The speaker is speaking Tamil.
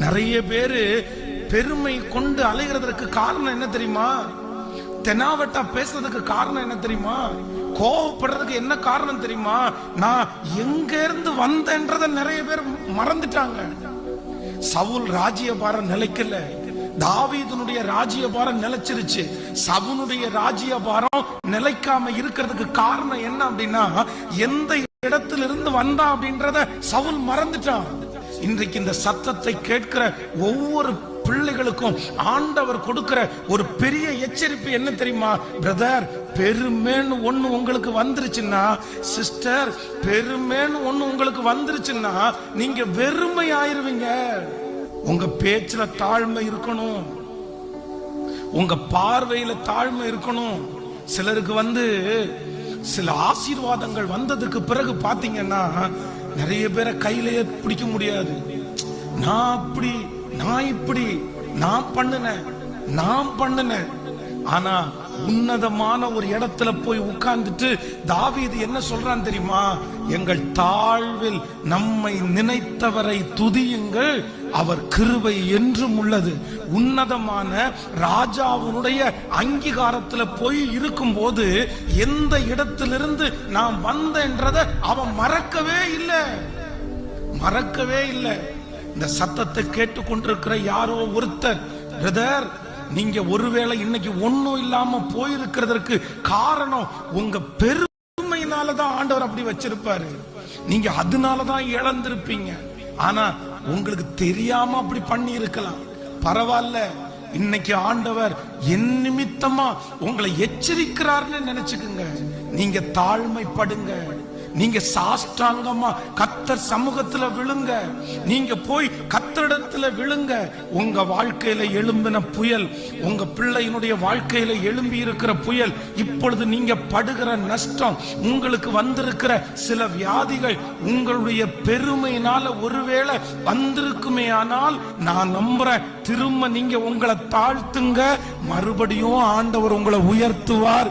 நிறைய பேரு பெருமை கொண்டு அலைகிறதுக்கு காரணம் என்ன தெரியுமா? தெனாவட்டா பேசுறதுக்கு காரணம் என்ன தெரியுமா? கோவப்படுறதுக்கு என்ன காரணம் தெரியுமா? நான் எங்க இருந்து வந்தேன்றத நிறைய பேர் மறந்துட்டாங்க. சவுல் ராஜ்யபாரம் நிலைக்கல, தாவீதுனுடைய ராஜ்யபாரம் நிலைச்சிருச்சு. சவுனுடைய ராஜ்யபாரம் நிலைக்காம இருக்கிறதுக்கு காரணம் என்ன அப்படின்னா, எந்த இடத்திலிருந்து வந்தா அப்படின்றத சவுல் மறந்துட்டான். இன்றைக்கு இந்த சத்தத்தை கேட்கிற ஒவ்வொரு பிள்ளைகளுக்கும் ஆண்டவர் கொடுக்கிற ஒரு பெரிய எச்சரிப்பு என்ன தெரியுமா? பிரதர், பெருமேன்னு ஒண்ணு உங்களுக்கு வந்துருச்சுன்னா, சிஸ்டர், பெருமேன்னு ஒண்ணு உங்களுக்கு வந்துருச்சுன்னா நீங்க வெறுமை ஆயிருவீங்க. உங்க பேச்சுல தாழ்மை இருக்கணும், உங்க பார்வையில தாழ்மை இருக்கணும். சிலருக்கு சில ஆசீர்வாதங்கள் வந்ததுக்கு பிறகு பாத்தீங்கன்னா நிறைய பேரை கையிலேயே பிடிக்க முடியாது. நான் அப்படி, நான் இப்படி, நான் பண்ணுனேன். ஆனா உன்னதமான ஒரு இடத்துல போய் உட்கார்ந்துட்டு தாவீது என்ன சொல்றான் தெரியுமா? எங்கள் தாழ்வில் நம்மை நினைத்தவரை துதியுங்கள், அவர் கிருபை என்றும் உள்ளது. உன்னதமான ராஜாவுடைய அங்கீகாரத்துல போய் இருக்கும் போது எந்த இடத்திலிருந்து நான் வந்தேன்றத அவன் மறக்கவே இல்லை. இந்த சத்தத்தை கேட்டுக்கொண்டிருக்கிற யாரோ ஒருத்தர், பிரதர், நீங்க ஒருவேளை இன்னைக்கு ஒண்ணும் இல்லாம போயிருக்கிறதுக்கு காரணம் உங்க பெருமையினாலதான் ஆண்டவர் அப்படி வச்சிருப்பாரு. நீங்க அதனாலதான் இழந்திருப்பீங்க. ஆனா உங்களுக்கு தெரியாம அப்படி பண்ணி இருக்கலாம். பரவாயில்ல, இன்னைக்கு ஆண்டவர் என் நிமித்தமா உங்களை எச்சரிக்கிறார்னு நினைச்சுக்குங்க. நீங்க தாழ்மைப்படுங்க, நீங்க சாஷ்டாங்கமா கர்த்தர் சமூகத்துல விழுங்க, நீங்க போய் கர்த்தரிடத்துல விழுங்க. உங்க வாழ்க்கையில எழும்பின புயல், உங்க பிள்ளையினுடைய வாழ்க்கையில எழும்பி இருக்கிற புயல், இப்பொழுது நீங்க படுகிற நஷ்டம், உங்களுக்கு வந்திருக்கிற சில வியாதிகள் உங்களுடைய பெருமையினால ஒருவேளை வந்திருக்குமே. ஆனால் நான் நம்புறேன், திரும்ப நீங்க உங்களை தாழ்த்துங்க, மறுபடியும் ஆண்டவர் உங்களை உயர்த்துவார்.